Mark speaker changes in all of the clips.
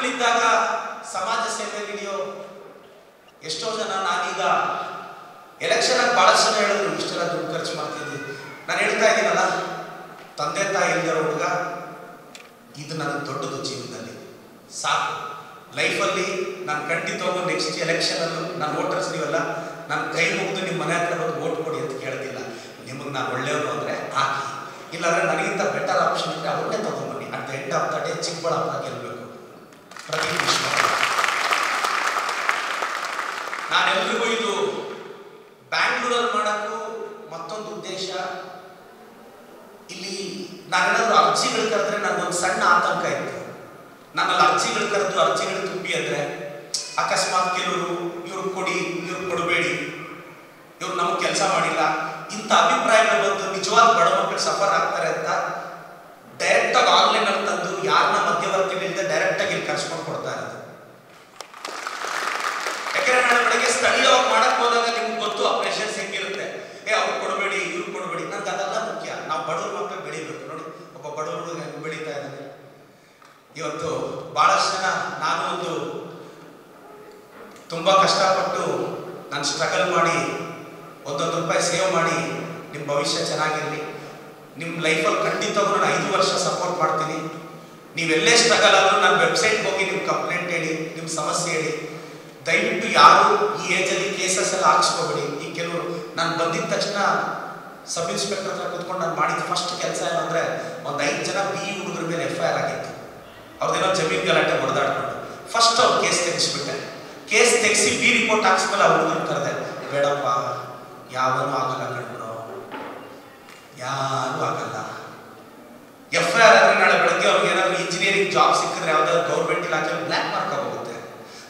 Speaker 1: ತಿಂಗಳಿದ್ದಾಗ ಸಮಾಜ ಸೇವೆ ಹಿಡಿಯೋ ಎಷ್ಟೋ ಜನ ನಾನೀಗ ಎಲೆಕ್ಷನ್ ಆಗಿ ಬಹಳಷ್ಟು ಜನ ಹೇಳಿದ್ರು ಇಷ್ಟೆಲ್ಲ ದುಡ್ಡು ಖರ್ಚು ಮಾಡ್ತಿದ್ವಿ. ನಾನು ಹೇಳ್ತಾ ಇದ್ದೀನಲ್ಲ, ತಂದೆ ತಾಯಿ ಇಲ್ದಿರೋ ಹುಡುಗ, ಇದು ನನಗೆ ದೊಡ್ಡದು ಜೀವನದಲ್ಲಿ. ಸಾಕು ಲೈಫಲ್ಲಿ ನಾನು ಖಂಡಿತವಾಗೂ ನೆಕ್ಸ್ಟ್ ಎಲೆಕ್ಷನಲ್ಲೂ ನಾನು ವೋಟರ್ಸ್ ನೀವಲ್ಲ, ನಾನು ಕೈ ಮುಗಿದು ನಿಮ್ಮ ಮನೆ ಹತ್ರ ಬಂದು ವೋಟ್ ಕೊಡಿ ಅಂತ ಕೇಳ್ತಿಲ್ಲ. ನಿಮಗೆ ನಾನು ಒಳ್ಳೆಯವರು ಅಂದರೆ ಹಾಕಿ, ಇಲ್ಲಾಂದರೆ ನನಗಿಂತ ಬೆಟರ್ ಆಪ್ಷನ್ ಇದ್ದರೆ ಅವನ್ನೇ ತಗೊಂಡ್ಬನ್ನಿ. At the end of the day Chikkaballapur ಗೆಲ್ಲಬೇಕು. ಪ್ರದೀಪ್ ವಿಶ್ವ, ನಾನೆಲ್ರಿಗೂ ಇದು ಬ್ಯಾಂಗ್ಳೂರಲ್ಲಿ ಮಾಡೋಕ್ಕೂ ಮತ್ತೊಂದು ಉದ್ದೇಶ. ಇಲ್ಲಿ ನಾನೇನಾದರೂ ಅರ್ಜಿಗಳು ಕರೆದ್ರೆ ನನಗೊಂದು ಸಣ್ಣ ಆತಂಕ ಇತ್ತು. ನನ್ನಲ್ಲಿ ಅರ್ಜಿಗಳು ಕರೆದು ಅರ್ಜಿಗಳು ತುಂಬಿ ಅಂದರೆ ಅಕಸ್ಮಾತ್ ಕೆಲವರು ಇವ್ರು ಕೊಡಿ, ಇವ್ರು ಕೊಡಬೇಡಿ, ಇವ್ರು ನಮಗೆ ಕೆಲಸ ಮಾಡಿಲ್ಲ, ಇಂಥ ಅಭಿಪ್ರಾಯಗಳು ಬಂದು ನಿಜವಾದ ಬಡ ಮಕ್ಕಳು ಸಫರ್ ಆಗ್ತಾರೆ ಅಂತ ಡೈರೆಕ್ಟಾಗಿ ಆನ್ಲೈನಲ್ಲಿ ತಂದು ಯಾರನ್ನ ಮಧ್ಯವರ್ತಿಗಳಿಂದ ಡೈರೆಕ್ಟಾಗಿ ಇಲ್ಲಿ ಕರ್ಸ್ಕೊಂಡು ಕೊಡ್ತಾ ಇರೋದು. ಯಾಕಂದ್ರೆ ನಾಳೆ ಬೆಳಗ್ಗೆ ಸ್ಥಳೀಯವಾಗಿ ಮಾಡಕ್ ಹೋದಾಗ ನಿಮ್ಗೆ ಗೊತ್ತು ಆ ಪ್ರೆಷರ್ಸ್ ಹೆಂಗಿರುತ್ತೆ. ಅವ್ರು ಕೊಡಬೇಡಿ, ಇವ್ರು ಕೊಡಬೇಡಿ. ನನ್ಗೆ ಅದೆಲ್ಲ ಮುಖ್ಯ. ನಾವು ಬಡವ್ರ ಮಕ್ಕಳು ಬೆಳಿಬೇಕು. ನೋಡಿ, ಒಬ್ಬ ಬಡವ್ರ ಹುಡುಗ ಹೆಂಗೆ ಬೆಳೀತಾ ಇದ್ದಾನೆ ಇವತ್ತು. ಬಹಳಷ್ಟು ಜನ, ನಾನು ಒಂದು ತುಂಬಾ ಕಷ್ಟಪಟ್ಟು ನಾನು ಸ್ಟ್ರಗಲ್ ಮಾಡಿ ಒಂದೊಂದು ರೂಪಾಯಿ ಸೇವ್ ಮಾಡಿ ನಿಮ್ಮ ಭವಿಷ್ಯ ಚೆನ್ನಾಗಿರಲಿ. ನಿಮ್ಮ ಲೈಫಲ್ಲಿ ಖಂಡಿತವಾಗೂ ನಾನು 5 ವರ್ಷ ಸಪೋರ್ಟ್ ಮಾಡ್ತೀನಿ. ನೀವೆಲ್ಲೇ ಸ್ಟ್ರಗಲ್ ಆದರೂ ನನ್ನ ವೆಬ್ಸೈಟ್ಗೆ ಹೋಗಿ ನಿಮ್ಮ ಕಂಪ್ಲೇಂಟ್ ಹೇಳಿ, ನಿಮ್ಮ ಸಮಸ್ಯೆ ಹೇಳಿ. ದಯವಿಟ್ಟು ಯಾರು ಈ ಏಜಲ್ಲಿ ಕೇಸಸ್ ಎಲ್ಲ ಹಾಕ್ಸ್ಕೋಬೇಡಿ. ಈ ಕೆಲವರು ನಾನು ಬಂದಿದ್ದ ತಕ್ಷಣ ಸಬ್ ಇನ್ಸ್ಪೆಕ್ಟರ್ ಹತ್ರ ಕೂತ್ಕೊಂಡು ನಾನು ಮಾಡಿದ ಫಸ್ಟ್ ಕೆಲಸ ಏನಂದರೆ, ಒಂದು 5 ಜನ BE ಹುಡುಗರ ಮೇಲೆ FIR ಆಗಿತ್ತು. ಅವ್ರದ್ದೇನೋ ಜಮೀನು ಗಲಾಟೆ ಹೊಡೆದಾಡ್ಕೊಂಡು ಫಸ್ಟ್ ಅವ್ರು ಕೇಸ್ ತೆಗೆಸ್ಬಿಟ್ಟೆ. ಕೇಸ್ ತೆಗೆಸಿ B ರಿಪೋರ್ಟ್ ಹಾಕ್ಸ್ಮೇಲೆ ಆ ಹುಡುಗರು ಕರೆದೆ, ಬೇಡಪ್ಪ ಯಾವನೂ ಆಗಲ್ಲ ಕಣ್ಬಿಡೋ, ಯಾರೂ ಆಗಲ್ಲ. FIR ಆದರೆ ನಾಳೆ ಬೆಳಗ್ಗೆ ಅವ್ರಿಗೆ ಏನಾದರೂ ಇಂಜಿನಿಯರಿಂಗ್ ಜಾಬ್ ಸಿಕ್ಕಿದ್ರೆ ಯಾವುದಾದ್ರು ಗೌರ್ಮೆಂಟ್ ಇಲಾಖೆ ಬ್ಲ್ಯಾಕ್ ಮಾರ್ಕ್ ಆಗೋಗುತ್ತೆ.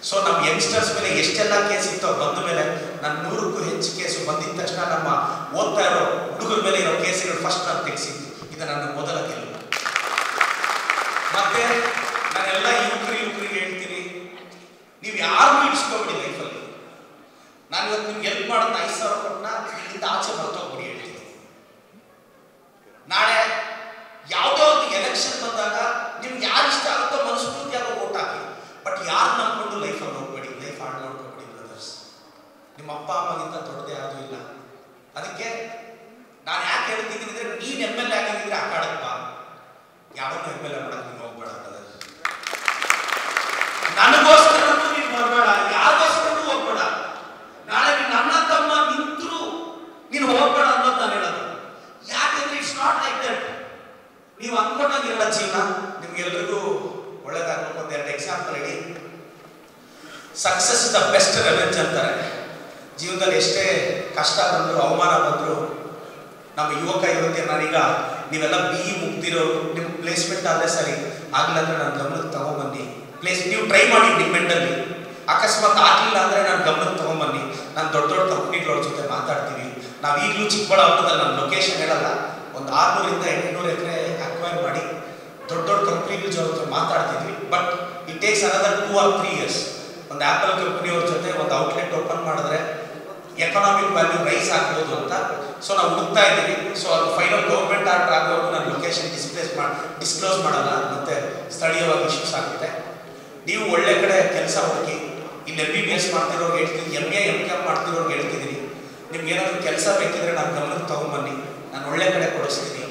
Speaker 1: ಸೊ ನಮ್ಮ ಯಂಗ್ಸ್ಟರ್ಸ್ ಮೇಲೆ ಎಷ್ಟೆಲ್ಲ ಕೇಸ್ ಇತ್ತು ಬಂದ ಮೇಲೆ, ನಾನು 100ಕ್ಕೂ ಹೆಚ್ಚು ಕೇಸು ಬಂದಿದ್ದ ತಕ್ಷಣ ನಮ್ಮ ಓದ್ತಾ ಇರೋ ಹುಡುಗರ ಮೇಲೆ ಇರೋ ಕೇಸುಗಳು ಫಸ್ಟ್ ನಾನು ತೆಗೆಸಿದ್ದು. ಇದು ನನ್ನ ಮೊದಲ ಗೆಲುವು. ಮತ್ತೆ ನಾನೆಲ್ಲ ಯುವಕರಿಗೆ ಹೇಳ್ತೀನಿ, ನೀವು ಯಾರು ಇಡ್ಸ್ಕೊಬಿಡಿ ಲೈಫಲ್ಲಿ. ನಾನು ಇವತ್ತು ನಿಮ್ಗೆ ಹೆಲ್ಪ್ ಮಾಡೋದು 5,000 ಕೊಟ್ಟನ ಇಲ್ಲಿಂದ ಆಚೆ ಬರ್ತೋಗ್ಬಿಡಿ ಹೇಳ್ತೀನಿ. ನಾಳೆ ಯಾವುದೋ ಒಂದು ಎಲೆಕ್ಷನ್ ಬಂದಾಗ ನಿಮ್ಗೆ ಯಾರು ಇಷ್ಟ ಆಗುತ್ತೋ ಮನಸ್ಫೂರ್ತಿಯಾಗಿ ವೋಟ್ ಹಾಕಿ. ಬಟ್ ಯಾರು ನಂಬ್ಕೊಂಡು ಲೈಫಲ್ಲಿ ಹೋಗ್ಬೇಡಿ, ಲೈಫ್ ಹಾಳು ಮಾಡ್ಕೊಬೇಡಿ ಬ್ರದರ್ಸ್. ನಿಮ್ಮ ಅಪ್ಪ ಅಮ್ಮಗಿಂತ ದೊಡ್ಡದು ಯಾವುದೂ ಇಲ್ಲ. ಅದಕ್ಕೆ ನಾನು ಯಾಕೆ ಹೇಳ್ತಿದ್ದೀನಿ ಅಂದರೆ, ನೀನು MLA ಆಗಿದ್ರೆ ಆ ಕಾಡಪ್ಪ, ಯಾವನ್ನೂ MLA ಮಾಡಕ್ಕೆ ನೀನು ಹೋಗ್ಬೇಡ ಬ್ರದರ್. ನನಗೋಸ್ಕರ ನೀನು ಬರಬೇಡ, ಯಾರಿಗೋಸ್ಕರನೂ ಹೋಗ್ಬೇಡ. ನಾಳೆ ನಿನ್ನ ಅಣ್ಣ ತಮ್ಮ ನಿಂತರೂ ನೀನು ಹೋಗ್ಬೇಡ ಅನ್ನೋದು ನಾನು ಹೇಳೋದು. ಯಾಕೆಂದ್ರೆ ಇಟ್ಸ್ ನಾಟ್ ಲೈಕ್ ದಟ್. ನೀವು ಅಂದ್ಕೊಂಡಾಗಿರಲ್ಲ ಜೀವನ. ನಿಮ್ಗೆಲ್ರಿಗೂ ಒಳ್ಳೇದಾಗಬೇಕು. ಒಂದು 2 ಎಕ್ಸಾಂಪಲ್ ಹೇಳಿ. ಸಕ್ಸಸ್ ಇಸ್ ದ ಬೆಸ್ಟ್ ರೆವೆಂಜ್ ಅಂತಾರೆ. ಜೀವನದಲ್ಲಿ ಎಷ್ಟೇ ಕಷ್ಟ ಬಂದರು, ಅವಮಾನ ಬಂದರು, ನಮ್ಮ ಯುವತಿಯರು, ನಾನೀಗ ನೀವೆಲ್ಲ BE ಮುಗ್ದಿರೋರು, ನಿಮ್ಮ ಪ್ಲೇಸ್ಮೆಂಟ್ ಆದರೆ ಸರಿ, ಆಗ್ಲಿಲ್ಲ ನಾನು ಗಮನಕ್ಕೆ ತಗೊಂಬನ್ನಿ. ನೀವು ಟ್ರೈ ಮಾಡಿ ಡಿಪೆಂಡಲ್ಲಿ. ಅಕಸ್ಮಾತ್ ಆಗಲಿಲ್ಲ ಅಂದರೆ ನಾನು ಗಮನಕ್ಕೆ ತಗೊಂಬನ್ನಿ. ನಾನು ದೊಡ್ಡ ದೊಡ್ಡ ಕಂಪ್ನಿಗಳವ್ರ ಜೊತೆ ಮಾತಾಡ್ತೀವಿ. ನಾವು ಈಗಲೂ ಚಿಕ್ಕಬಳ್ಳಾಪುರದಲ್ಲಿ ನನ್ನ ಲೊಕೇಶನ್ ಹೇಳಲ್ಲ, ಒಂದು 600ರಿಂದ 800 ಎಕರೆ ಅಕ್ವೈರ್ ಮಾಡಿ ದೊಡ್ಡ ದೊಡ್ಡ ಕಂಪ್ನಿಗಳ ಜೊತೆ ಮಾತಾಡ್ತಿದ್ವಿ. But it takes another 2 or 3 years. ಒಂದು ಆ್ಯಪಲ್ ಕಂಪ್ನಿಯವ್ರ ಜೊತೆ ಒಂದು ಔಟ್ಲೆಟ್ ಓಪನ್ ಮಾಡಿದ್ರೆ ಎಕನಾಮಿಕ್ ವ್ಯಾಲ್ಯೂ ರೈಸ್ ಆಗ್ಬೋದು ಅಂತ. ಸೊ ನಾವು ಹುಡುಕ್ತಾ ಇದ್ದೀವಿ. ಸೊ ಅದು ಫೈನಲ್ ಗೌರ್ಮೆಂಟ್ ಆರ್ಡರ್ ಆಗೋವರೆಗೂ ನಾನು ಲೊಕೇಶನ್ ಡಿಸ್ಕ್ಲೋಸ್ ಮಾಡಲ್ಲ, ಮತ್ತು ಸ್ಥಳೀಯವಾಗಿ ಇಶ್ಯೂಸ್ ಆಗುತ್ತೆ. ನೀವು ಒಳ್ಳೆ ಕಡೆ ಕೆಲಸ ಹುಡುಕಿ. ಇಲ್ಲಿ MBBS ಮಾಡ್ತಿರೋರ್ಗೆ ಹೇಳ್ತಿದ್ದೀನಿ, MA MCom ಮಾಡ್ತಿರೋರ್ಗೆ ಹೇಳ್ತಿದ್ದೀನಿ, ನಿಮ್ಗೆ ಏನಾದರೂ ಕೆಲಸ ಬೇಕಿದ್ರೆ ನಾನು ಗಮನಕ್ಕೆ ತಗೊಂಬನ್ನಿ, ನಾನು ಒಳ್ಳೆ ಕಡೆ ಕೊಡಿಸ್ತೀನಿ.